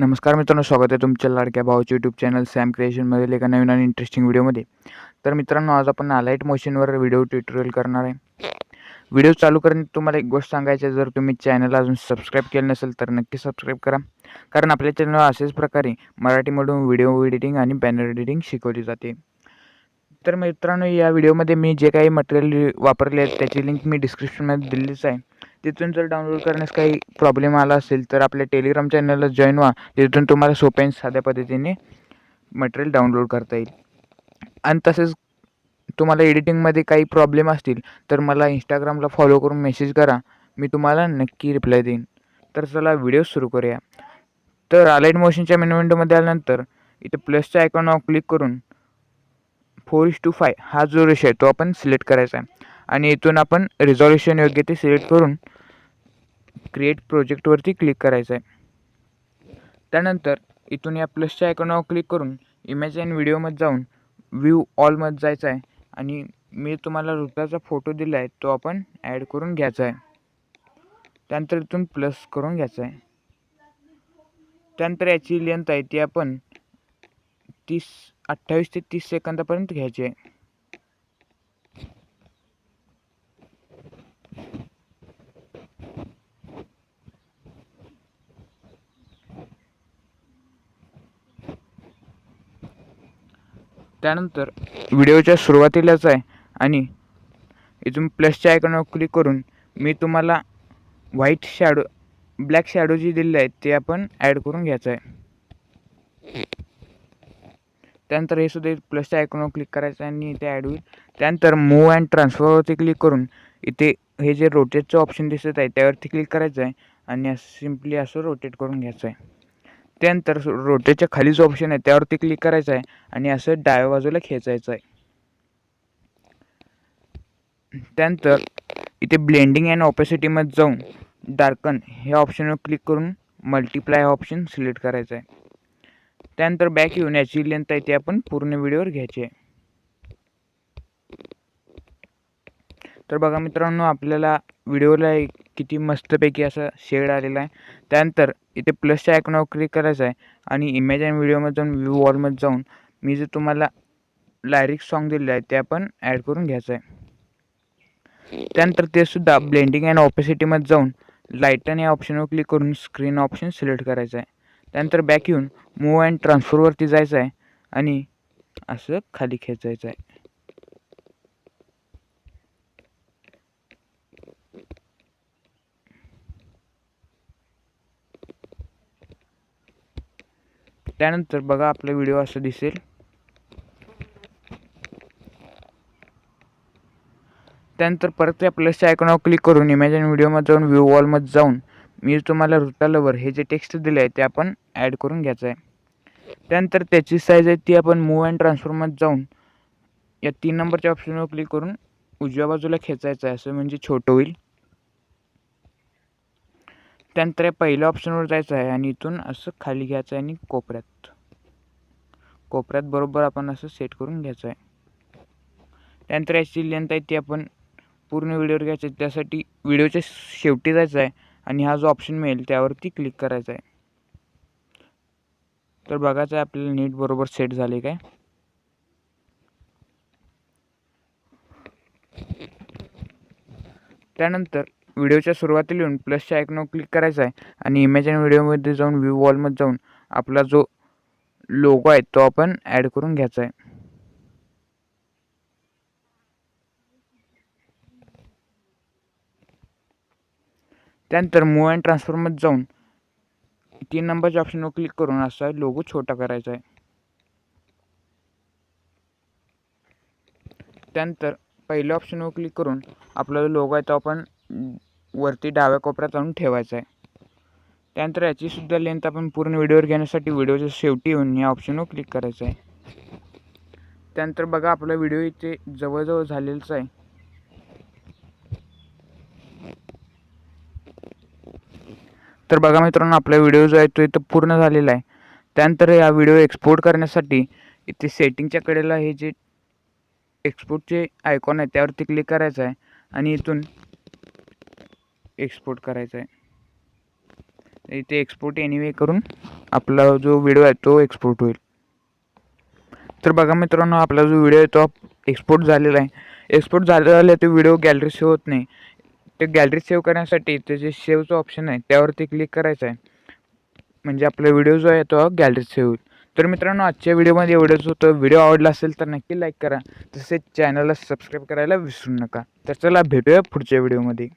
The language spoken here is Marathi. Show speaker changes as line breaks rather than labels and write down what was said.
नमस्कार मित्रांनो, स्वागत आहे तुमच्या लाडक्या भावाच्या यूट्यूब चॅनल सॅम क्रिएशनमधील एका नवीन आणि इंटरेस्टिंग व्हिडिओमध्ये. तर मित्रांनो, आज आपण अलाइट मोशनवर व्हिडिओ ट्युटोरियल करणार आहे. व्हिडिओ चालू करण्यात तुम्हाला एक गोष्ट सांगायची आहे, जर तुम्ही चॅनल अजून सबस्क्राईब केलं नसेल तर नक्की सबस्क्राईब करा, कारण आपल्या चॅनलवर अशाच प्रकारे मराठीमधून व्हिडिओ एडिटिंग आणि बॅनर एडिटिंग शिकवली जाते. तर मित्रांनो, या व्हिडिओमध्ये मी जे काही मटेरियल वापरले आहे त्याची लिंक मी डिस्क्रिप्शनमध्ये दिलीच आहे. तिथून जर डाउनलोड करण्यास काही प्रॉब्लेम आला असेल तर आपल्या टेलिग्राम चॅनलला जॉईन व्हा. तिथून तुम्हाला सोप्या आणि साध्या पद्धतीने मटेरियल डाउनलोड करता येईल. आणि तसेच तुम्हाला एडिटिंगमध्ये काही प्रॉब्लेम असतील तर मला इंस्टाग्रामला फॉलो करून मेसेज करा, मी तुम्हाला नक्की रिप्लाय देईन. तर चला व्हिडिओ सुरू करूया. तर अलाइट मोशनच्या मेनू विंडोमध्ये आल्यानंतर इथे प्लसच्या आयकॉनवर क्लिक करून 4:5 हा जो रेशो आहे तो आपण सिलेक्ट करायचा आहे आणि इथून आपण रिझॉल्युशन योग्य ते सिलेक्ट करून क्रिएट प्रोजेक्टवरती क्लिक करायचं आहे. त्यानंतर इथून या प्लसच्या आयकॉनवर क्लिक करून इमेज अँड व्हिडिओमध्ये जाऊन व्ह्यू ऑलमध्ये जायचं आहे आणि मी तुम्हाला ऋताचा फोटो दिला आहे तो आपण ॲड करून घ्यायचा आहे. त्यानंतर इथून प्लस करून घ्यायचा आहे. त्यानंतर याची लेंथ आहे ती आपण 28 ते 30 सेकंदापर्यंत घ्यायची आहे. त्यानंतर व्हिडिओच्या सुरुवातीलाच आहे आणि इथून प्लसच्या आयकॉनवर क्लिक करून मी तुम्हाला ब्लॅक शॅडो जी दिलेली आहे ते आपण ॲड करून घ्यायचं आहे. त्यानंतर हे सुद्धा प्लसच्या आयकॉनवर क्लिक करायचं आहे आणि इथे ॲड होईल. त्यानंतर मूव्ह अँड ट्रान्सफरवरती क्लिक करून इथे हे जे रोटेटचं ऑप्शन दिसत आहे त्यावरती क्लिक करायचं आहे आणि सिम्पली असं रोटेट करून घ्यायचं आहे. त्यानंतर रोटेटच्या खाली जो ऑप्शन आहे त्यावरती क्लिक करायचं आहे आणि असं डाव्या बाजूला खेचायचं आहे. त्यानंतर इथे ब्लेंडिंग अँड ऑपेसिटीमध्ये जाऊन डार्कन ह्या ऑप्शनवर क्लिक करून मल्टिप्लाय हा ऑप्शन सिलेक्ट करायचा आहे. त्यानंतर बॅक येऊन याची लेंथ आहे ती आपण पूर्ण व्हिडिओवर घ्यायची आहे. तर बघा मित्रांनो, आपल्याला व्हिडिओला किती मस्तपैकी असा शेड आलेला आहे. त्यानंतर इथे प्लसच्या आयकॉनवर क्लिक करायचं आहे आणि इमेज अँड व्हिडिओमध्ये जाऊन व्ह्यू ऑलमध्ये जाऊन मी जे तुम्हाला लायरिक्स सॉन्ग दिले आहे ते आपण ॲड करून घ्यायचं आहे. त्यानंतर ते सुद्धा ब्लेंडिंग अँड ऑपेसिटीमध्ये जाऊन लाईटन या ऑप्शनवर क्लिक करून स्क्रीन ऑप्शन सिलेक्ट करायचं आहे. त्यानंतर बॅक येऊन मूव्ह अँड ट्रान्सफरवरती जायचं आहे आणि असं खाली खेचायचं आहे. त्यानंतर बघा आपला व्हिडिओ असं दिसेल. त्यानंतर परत त्या प्लसच्या आयकॉनवर क्लिक करून इमेज अँड व्हिडिओमध्ये जाऊन व्ह्यू ऑलमध्ये जाऊन मी तुम्हाला ऋता लवर हे जे टेक्स्ट दिले आहे ते आपण ॲड करून घ्यायचं आहे. त्यानंतर त्याची साईज आहे ती आपण मूव्ह अँड ट्रान्सफरमध्ये जाऊन या 3 नंबरच्या ऑप्शनवर क्लिक करून उजव्या बाजूला खेचायचं आहे, असं म्हणजे छोटं होईल. त्यानंतर या पहिल्या ऑप्शनवर जायचं आहे आणि इथून असं खाली घ्यायचं आहे आणि कोपऱ्यात बरोबर आपण असं सेट करून घ्यायचं आहे. त्यानंतर याची लेंथ आहे ती आपण पूर्ण व्हिडिओवर घ्यायचं आहे. त्यासाठी व्हिडिओच्या शेवटी जायचं आहे आणि हा जो ऑप्शन मिळेल त्यावरती क्लिक करायचा आहे. तर बघायचं आहे आपल्याला नीट बरोबर सेट झाले काय. त्यानंतर व्हिडिओच्या सुरुवातीला येऊन प्लसच्या आयकॉनवर क्लिक करायचं आहे आणि इमेज अँड व्हिडिओमध्ये जाऊन व्ह्यू वॉलमध्ये जाऊन आपला जो लोगो आहे तो आपण ॲड करून घ्यायचा आहे. त्यानंतर मूव्ह अँड ट्रान्सफरमध्ये जाऊन 3 नंबरच्या ऑप्शनवर क्लिक करून असा लोगो छोटा करायचा आहे. त्यानंतर पहिल्या ऑप्शनवर क्लिक करून आपला जो लोगो आहे तो आपण वरती डाव्या कोपऱ्यात आणून ठेवायचा आहे. त्यानंतर याची सुद्धा लेंथ आपण पूर्ण व्हिडिओवर घेण्यासाठी व्हिडिओच्या शेवटी येऊन या ऑप्शनवर क्लिक करायचं आहे. त्यानंतर बघा आपला व्हिडिओ इथे जवळजवळ झालेलाच आहे. तर बघा मित्रांनो, आपला व्हिडिओ जो आहे तो इथं पूर्ण झालेला आहे. त्यानंतर हा व्हिडिओ एक्सपोर्ट करण्यासाठी इथे सेटिंगच्या कडेला हे जे एक्सपोर्टचे आयकॉन आहे त्यावरती क्लिक करायचं आहे आणि इथून एक्सपोर्ट करायचं आहे. इथे एक्सपोर्ट एनिवे करून आपला जो व्हिडिओ आहे तो एक्सपोर्ट होईल. तर बघा मित्रांनो, आपला जो व्हिडिओ आहे तो एक्सपोर्ट झालेला आहे. एक्सपोर्ट झालेला तो व्हिडिओ गॅलरी सेव्ह होत नाही. ते गॅलरी सेव्ह करण्यासाठी ते जे सेव्हचं ऑप्शन आहे त्यावरती क्लिक करायचं आहे. म्हणजे आपला व्हिडिओ जो आहे तो गॅलरीत सेव्ह होईल. तर मित्रांनो, आजच्या व्हिडिओमध्ये एवढंच होतं. व्हिडिओ आवडला असेल तर नक्की लाईक करा. तसेच चॅनलला सबस्क्राईब करायला विसरू नका. तर चला भेटूया पुढच्या व्हिडिओमध्ये.